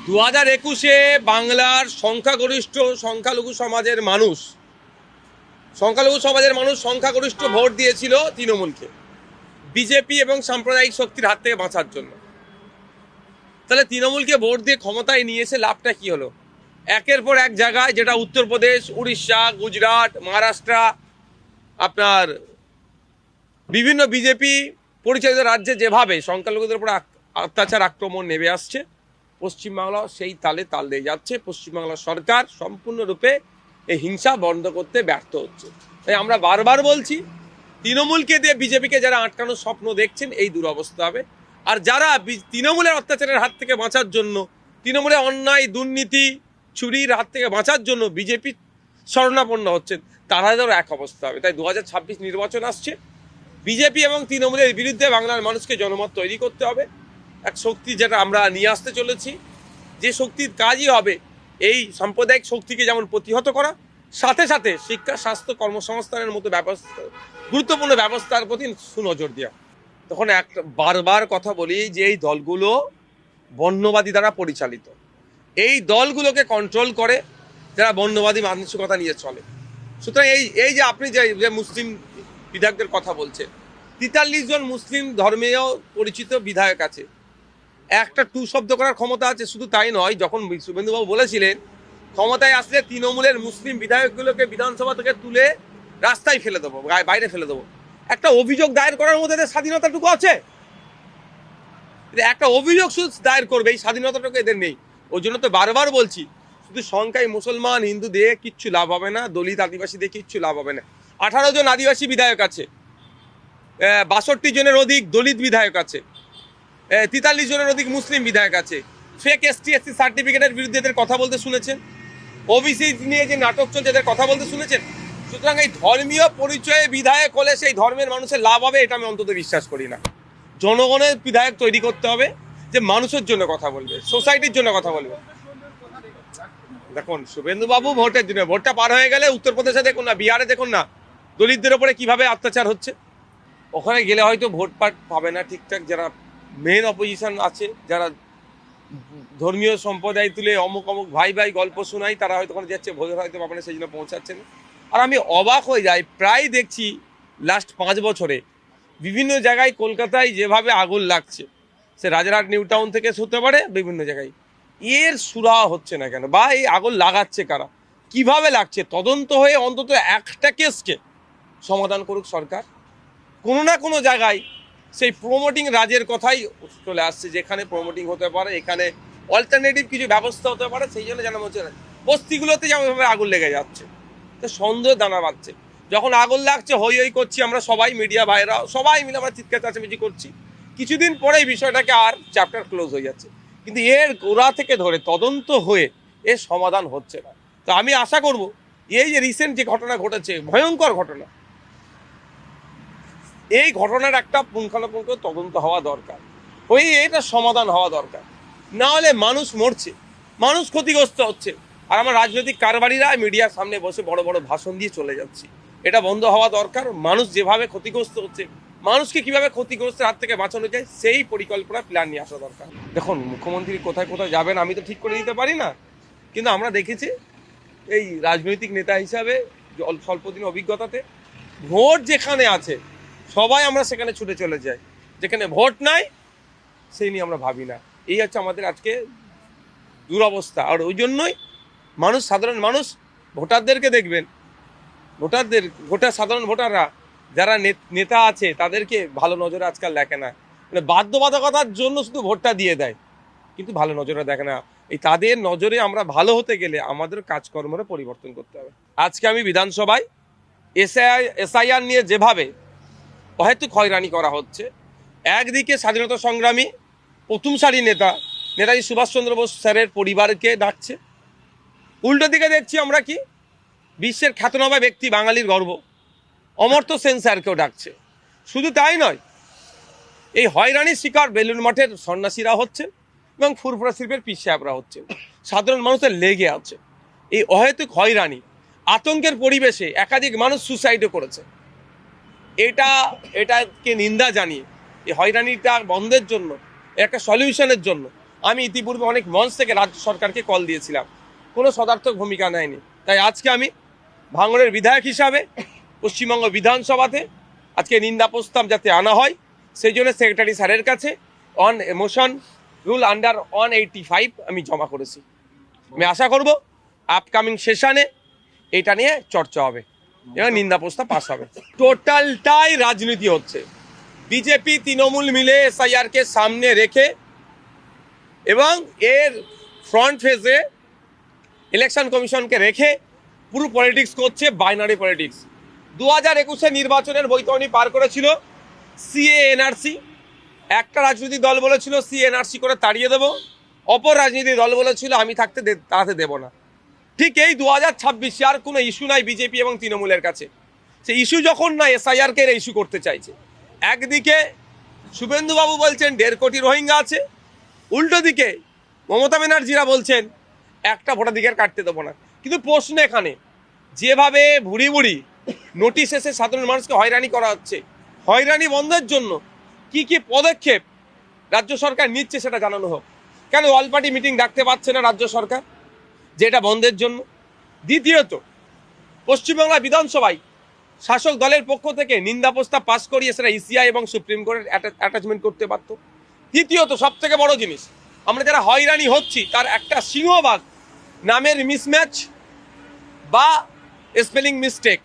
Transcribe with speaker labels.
Speaker 1: 2021-এ বাংলার সংখ্যালঘু সমাজের মানুষ সংখ্যাগরিষ্ঠ ভোট দিয়েছিল তৃণমূলকে, বিজেপি এবং সাম্প্রদায়িক শক্তির হাত থেকে বাঁচার জন্য। তাহলে তৃণমূলকে ভোট দিয়ে ক্ষমতায় নিয়ে এসে লাভটা কি হলো? একের পর এক জায়গায়, যেটা উত্তরপ্রদেশ, উড়িষ্যা, গুজরাট, মহারাষ্ট্র, আপনার বিভিন্ন বিজেপি পরিচালিত রাজ্যে যেভাবে সংখ্যালঘুদের উপর অত্যাচার আক্রমণ নেমে আসছে, পশ্চিমবাংলাও সেই তালে তাল দিয়ে যাচ্ছে। পশ্চিমবাংলার সরকার সম্পূর্ণরূপে এই হিংসা বন্ধ করতে ব্যর্থ হচ্ছে। তাই আমরা বারবার বলছি, তৃণমূলকে দিয়ে বিজেপিকে যারা আটকানোর স্বপ্ন দেখছেন, এই দুরবস্থা হবে। আর যারা তৃণমূলের অত্যাচারের হাত থেকে বাঁচার জন্য, তৃণমূলের অন্যায় দুর্নীতি চুরির হাত থেকে বাঁচার জন্য বিজেপি শরণাপন্ন হচ্ছেন, তারাদেরও এক অবস্থা হবে। তাই 2026 নির্বাচন আসছে, বিজেপি এবং তৃণমূলের বিরুদ্ধে বাংলার মানুষকে জনমত তৈরি করতে হবে। এক শক্তি যেটা আমরা নিয়ে আসতে চলেছি, যে শক্তির কাজই হবে এই সাম্প্রদায়িক শক্তিকে যেমন প্রতিহত করা, সাথে সাথে শিক্ষা, স্বাস্থ্য, কর্মসংস্থানের মতো গুরুত্বপূর্ণ ব্যবস্থার প্রতি সুনজর দেওয়া। তখন বারবার কথা বলি যে এই দলগুলো বর্ণবাদী দ্বারা পরিচালিত। এই দলগুলোকে কন্ট্রোল করে যারা বর্ণবাদী মানসিকতা নিয়ে চলে। সুতরাং এই যে আপনি যে মুসলিম বিধায়কদের কথা বলছেন, 43 জন মুসলিম ধর্মেও পরিচিত বিধায়ক আছে, একটা টু শব্দ করার ক্ষমতা আছে। শুধু তাই নয়, যখন শুভেন্দুবাবু বলেছিলেন ক্ষমতায় আসলে তৃণমূলের মুসলিম বিধায়কগুলোকে বিধানসভা থেকে তুলে রাস্তায় ফেলে দেবো, বাইরে ফেলে দেবো, একটা অভিযোগ দায়ের করার মধ্যে এদের স্বাধীনতাটুকু আছে? একটা অভিযোগ শুধু দায়ের করবে, এই স্বাধীনতাটুকু এদের নেই। ওই জন্য তো বারবার বলছি, শুধু সংখ্যায় মুসলমান হিন্দু দিয়ে কিচ্ছু লাভ হবে না, দলিত আদিবাসী দিয়ে কিচ্ছু লাভ হবে না। 18 জন আদিবাসী বিধায়ক আছে, 62 জনের অধিক দলিত বিধায়ক আছে, 43 জনের অধিক মুসলিম বিধায়ক আছে। ফেক ST SC সার্টিফিকেটের বিরুদ্ধে এদের কথা বলতে শুনেছেন, ওবিসি নিয়ে যে নাটক চলছে এদের কথা বলতে শুনেছেন। সুতরাং এই ধর্মীয় পরিচয়ে বিধায়ক হলে সেই ধর্মের মানুষের লাভ হবে, এটা আমি অন্তত বিশ্বাস করি না। জনগণের বিধায়ক তৈরি করতে হবে যে মানুষের জন্য কথা বলবে, সোসাইটির জন্য কথা বলবে। দেখুন, শুভেন্দুবাবু ভোটের দিনে, ভোটটা পার হয়ে গেলে উত্তরপ্রদেশে দেখুন না, বিহারে দেখুন না, দলিতদের ওপরে কিভাবে অত্যাচার হচ্ছে। ওখানে গেলে হয়তো ভোট পাবে না ঠিকঠাক, যারা মেন অপোজিশন আছে, যারা ধর্মীয় সম্প্রদায় তুলে অমুক অমুক ভাই ভাই গল্প শোনাই, তারা হয়তো ওখানে যাচ্ছে, ভোট হয়তো পাবে না, সেই জন্য পৌঁছাচ্ছে না। আর আমি অবাক হয়ে যাই, প্রায় দেখছি লাস্ট 5 বছরে বিভিন্ন জায়গায় কলকাতায় যেভাবে আগুন লাগছে, সে রাজারহাট নিউ টাউন থেকে হতে পারে, বিভিন্ন জায়গায় এর সুরাহা হচ্ছে না কেন? বা এই আগুন লাগাচ্ছে কারা, কিভাবে লাগছে? তদন্ত হয়ে অন্তত একটা কেসকে সমাধান করুক সরকার। কোনো না কোনো জায়গায় সেই প্রমোটিং রাজের কথাই চলে আসছে, যেখানে প্রমোটিং হতে পারে, এখানে অল্টারনেটিভ কিছু ব্যবস্থা হতে পারে, সেই জন্য জানা হচ্ছে না। বস্তিগুলোতে যেমনভাবে আগুন লেগে যাচ্ছে, তো সন্দেহ দানা বাঁধছে। যখন আগুন লাগছে হই হই করছি আমরা সবাই, মিডিয়া ভাইরা সবাই মিলে আমরা চিৎকার চেঁচামেচি করছি, কিছুদিন পরেই বিষয়টাকে আর চ্যাপ্টার ক্লোজ হয়ে যাচ্ছে। কিন্তু এর গোড়া থেকে ধরে তদন্ত হয়ে এর সমাধান হচ্ছে না। তো আমি আশা করব এই যে রিসেন্ট যে ঘটনা ঘটেছে, ভয়ঙ্কর ঘটনা, এই ঘটনার একটা পুঙ্খানুপুঙ্খ তদন্ত হওয়া দরকার, ওই এটা সমাধান হওয়া দরকার। না হলে মানুষ মরছে, মানুষ ক্ষতিগ্রস্ত হচ্ছে, আর আমার রাজনৈতিক কারবারিরা মিডিয়ার সামনে বসে বড় বড় ভাষণ দিয়ে চলে যাচ্ছে। এটা বন্ধ হওয়া দরকার। মানুষ যেভাবে ক্ষতিগ্রস্ত হচ্ছে, মানুষকে কিভাবে ক্ষতিগ্রস্তের হাত থেকে বাঁচানো যায়, সেই পরিকল্পনা প্ল্যান নিয়ে আসা দরকার। দেখুন, মুখ্যমন্ত্রী কোথায় কোথায় যাবেন আমি তো ঠিক করে দিতে পারি না, কিন্তু আমরা দেখেছি এই রাজনৈতিক নেতা হিসাবে স্বল্প দিন অভিজ্ঞতাতে, ভোট যেখানে আছে সবাই আমরা সেখানে ছুটে চলে যাই, যেখানে ভোট নাই সেই নিয়ে আমরা ভাবি না। এই হচ্ছে আমাদের আজকে দুরবস্থা। আর ওই জন্যই মানুষ, সাধারণ মানুষ, ভোটারদেরকে দেখবেন, সাধারণ ভোটাররা যারা নেতা আছে তাদেরকে ভালো নজরে আজকাল দেখে না, মানে বাধ্যবাধকতার জন্য শুধু ভোটটা দিয়ে দেয়, কিন্তু ভালো নজরে দেখে না। এই তাদের নজরে আমরা ভালো হতে গেলে আমাদের কাজকর্মেরও পরিবর্তন করতে হবে। আজকে আমি বিধানসভায় SIR নিয়ে যেভাবে অহেতুক হয়রানি করা হচ্ছে, একদিকে স্বাধীনতা সংগ্রামী প্রথম সারির নেতাজি সুভাষচন্দ্র বোস স্যারের পরিবারকে ডাকছে, উল্টো দিকে দেখছি আমরা কি বিশ্বের খ্যাতনামা ব্যক্তি, বাঙালির গর্ব অমর্ত্য সেন স্যারকেও ডাকছে। শুধু তাই নয়, এই হয়রানির শিকার বেলুন মঠের সন্ন্যাসীরা হচ্ছে এবং ফুরফুরা শিল্পের পীর সাহেবরা হচ্ছে। সাধারণ মানুষের লেগে আছে এই অহেতুক হয়রানি, আতঙ্কের পরিবেশে একাধিক মানুষ সুসাইডও করেছে। এটাকে নিন্দা জানিয়ে এই হয়রানিটা বন্ধের জন্য, একটা সলিউশনের জন্য আমি ইতিপূর্বে অনেক মঞ্চ থেকে রাজ্য সরকারকে কল দিয়েছিলাম, কোনো সদার্থক ভূমিকা নেয়নি। তাই আজকে আমি ভাঙড়ের বিধায়ক হিসাবে পশ্চিমবঙ্গ বিধানসভাতে আজকে নিন্দা প্রস্তাব যাতে আনা হয় সেই জন্য সেক্রেটারি স্যারের কাছে অন মোশন রুল আন্ডার 185 আমি জমা করেছি। আমি আশা করব আপকামিং সেশনে এটা নিয়ে চর্চা হবে এবং নিন্দা প্রস্তাব পাস হবে। টোটালটাই রাজনীতি হচ্ছে, বিজেপি তৃণমূল মিলে এসআইআরকে সামনে রেখে এবং এর ফ্রন্ট ফেজে ইলেকশন কমিশনকে রেখে পুরো পলিটিক্স করছে, বাইনারি পলিটিক্স। 2021 নির্বাচনের বৈতরণী পার করেছিল সিএ এনআরসি। একটা রাজনৈতিক দল বলেছিল সিএ এনআরসি করে তাড়িয়ে দেবো, অপর রাজনৈতিক দল বলেছিল আমি থাকতে তাড়াতে দেবো না। ঠিক এই 2026 আর কোনো ইস্যু নাই বিজেপি এবং তৃণমূলের কাছে। সেই ইস্যু যখন না এসআইআরকে ইস্যু করতে চাইছে, একদিকে শুভেন্দুবাবু বলছেন 1.5 কোটি রোহিঙ্গা আছে, উল্টো দিকে মমতা ব্যানার্জিরা বলছেন একটা ভোটাধিকার কাটতে দেবো না। কিন্তু প্রশ্ন এখানে, যেভাবে ভুড়ি ভুড়ি নোটিশ এসে সাধারণ মানুষকে হয়রানি করা হচ্ছে, হয়রানি বন্ধের জন্য কি কি পদক্ষেপ রাজ্য সরকার নিচ্ছে সেটা জানানো হোক। কেন অল পার্টি মিটিং ডাকতে পারছে না রাজ্য সরকার যেটা বন্ধের জন্য? দ্বিতীয়ত, পশ্চিমবাংলা বিধানসভায় শাসক দলের পক্ষ থেকে নিন্দা প্রস্তাব পাশ করিয়ে সেটা ইসিআই এবং সুপ্রিম কোর্টের অ্যাটাচমেন্ট করতে পারত। তৃতীয়ত, সব থেকে বড় জিনিস, আমরা যারা হয়রানি হচ্ছি তার একটা সিংহভাগ নামের মিসম্যাচ বা স্পেলিং মিস্টেক।